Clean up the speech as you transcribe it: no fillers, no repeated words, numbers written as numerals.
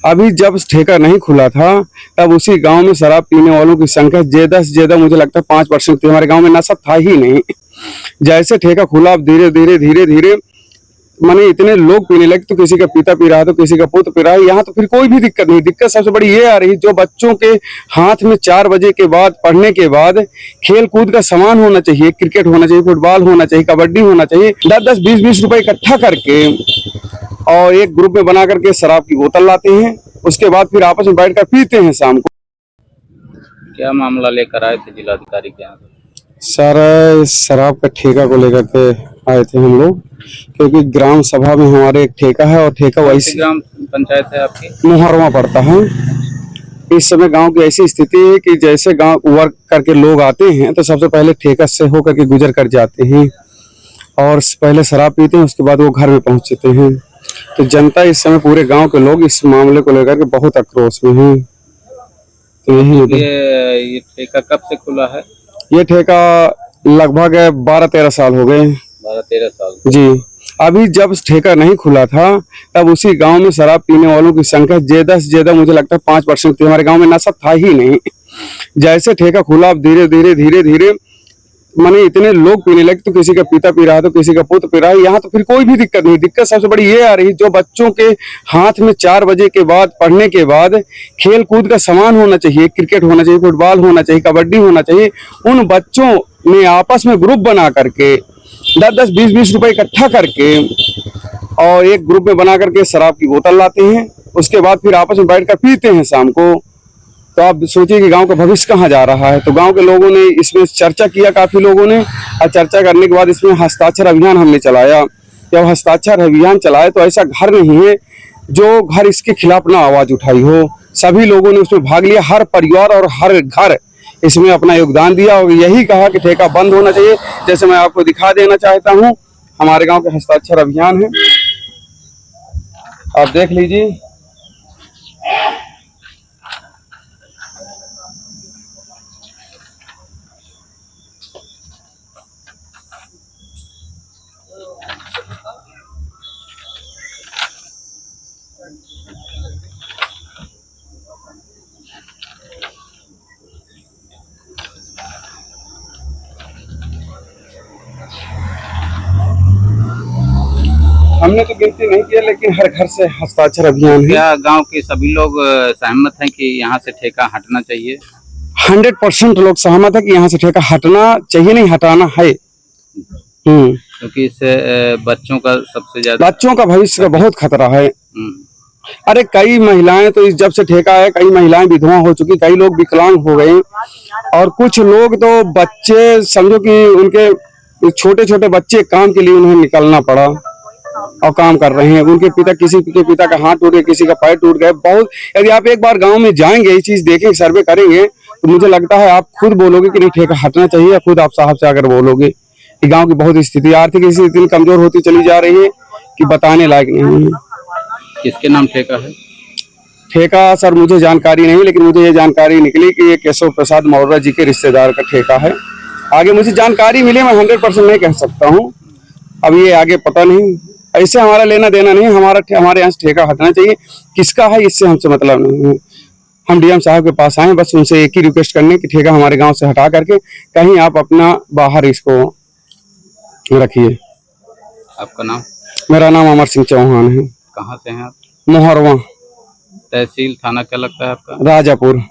अभी जब ठेका नहीं खुला था तब उसी गांव में शराब पीने वालों की संख्या ज्यादा से ज्यादा मुझे लगता है 5% थी। हमारे गांव में नशा था ही नहीं। जैसे ठेका खुला अब धीरे धीरे माने इतने लोग पीने लगे, तो किसी का पिता पी रहा है तो किसी का पुत्र पी रहा है। यहाँ तो फिर कोई भी दिक्कत नहीं। दिक्कत सबसे बड़ी ये आ रही है, जो बच्चों के हाथ में 4 बजे के बाद पढ़ने के बाद खेल कूद का सामान होना चाहिए, क्रिकेट होना चाहिए, फुटबॉल होना चाहिए, कबड्डी होना चाहिए, 10-10, 20-20 रुपए इकट्ठा करके और एक ग्रुप में बना करके शराब की बोतल लाते हैं। उसके बाद फिर आपस में बैठकर पीते हैं शाम को। क्या मामला लेकर आए थे जिलाधिकारी के यहाँ? सर, शराब का ठेका को लेकर के आए थे हम लोग, क्योंकि ग्राम सभा में हमारे एक ठेका है और ठेका वैसे ग्राम पंचायत है आपकी, मोहरवा पड़ता है। इस समय गांव की ऐसी स्थिति है कि जैसे गांव वर्क करके लोग आते हैं तो सबसे पहले ठेका से होकर के गुजर कर जाते हैं और पहले शराब पीते हैं, उसके बाद वो घर में पहुंचते हैं। तो जनता इस समय पूरे गांव के लोग इस मामले को लेकर के बहुत आक्रोश में हैं। तो ये ठेका कब से खुला है? ये ठेका लगभग 12-13 साल हो गए। 12-13 साल जी। अभी जब ठेका नहीं खुला था तब उसी गांव में शराब पीने वालों की संख्या ज्यादा से ज्यादा मुझे लगता है 5% थी। हमारे गांव में नशा था ही नहीं। जैसे ठेका खुला अब धीरे धीरे माने इतने लोग पीने लगे, तो किसी का पिता पी रहा है तो किसी का पुत्र पी रहा है। यहाँ तो फिर कोई भी दिक्कत नहीं। दिक्कत सबसे बड़ी ये आ रही है, जो बच्चों के हाथ में 4 बजे के बाद पढ़ने के बाद खेल कूद का सामान होना चाहिए, क्रिकेट होना चाहिए, फुटबॉल होना चाहिए, कबड्डी होना चाहिए, उन बच्चों ने आपस में ग्रुप बना करके 10-10, 20-20 रुपए इकट्ठा करके और एक ग्रुप में बना करके शराब की बोतल लाते हैं। उसके बाद फिर आपस में बैठकर पीते हैं शाम को। तो आप सोचिए कि गांव का भविष्य कहाँ जा रहा है। तो गांव के लोगों ने इसमें चर्चा किया, काफी लोगों ने, और चर्चा करने के बाद इसमें हस्ताक्षर अभियान हमने चलाया। जब हस्ताक्षर अभियान चलाए तो ऐसा घर नहीं है जो घर इसके खिलाफ ना आवाज उठाई हो। सभी लोगों ने उसमें भाग लिया, हर परिवार और हर घर इसमें अपना योगदान दिया और यही कहा कि ठेका बंद होना चाहिए। जैसे मैं आपको दिखा देना चाहता हूँ, हमारे गांव के हस्ताक्षर अभियान है, आप देख लीजिए। हमने तो गिनती नहीं किया, लेकिन हर घर से हस्ताक्षर अभियान है। क्या गांव के सभी लोग सहमत हैं कि यहाँ से ठेका हटना चाहिए? 100% लोग सहमत है कि यहाँ से ठेका हटना चाहिए, नहीं हटाना है। क्योंकि इससे बच्चों का सबसे ज्यादा, बच्चों का भविष्य का बहुत खतरा है। अरे कई महिलाएं तो जब से ठेका है, कई महिलाएं विधवा हो चुकी, कई लोग विकलांग हो गए और कुछ लोग तो बच्चे समझो कि उनके छोटे छोटे बच्चे काम के लिए उन्हें निकलना पड़ा और काम कर रहे हैं। उनके पिता, किसी के पिता का हाथ टूट गया, किसी का पैर टूट गया। बहुत, यदि आप एक बार गांव में जाएंगे, ये चीज देखेंगे, सर्वे करेंगे, तो मुझे लगता है आप खुद बोलोगे कि नहीं ठेका हटना चाहिए, या खुद आप साहब से आकर बोलोगे कि गांव की बहुत स्थिति, आर्थिक स्थिति इतनी कमजोर होती चली जा रही है कि बताने लायक नहीं है। किसके नाम ठेका है? ठेका सर मुझे जानकारी नहीं, लेकिन मुझे ये जानकारी निकली कि ये केशव प्रसाद मौर्य जी के रिश्तेदार का ठेका है। आगे मुझे जानकारी मिली, मैं 100% नहीं कह सकता हूँ, अब ये आगे पता नहीं। ऐसे हमारा लेना देना नहीं, हमारे यहाँ से ठेका हटना चाहिए। किसका है इससे हमसे मतलब नहीं है। हम डीएम साहब के पास आए, बस उनसे एक ही रिक्वेस्ट करने कि ठेका हमारे गांव से हटा करके कहीं आप अपना बाहर इसको रखिए। आपका नाम? मेरा नाम अमर सिंह चौहान है। कहाँ से हैं आप? मोहरवा। तहसील थाना क्या लगता है आपका? राजापुर।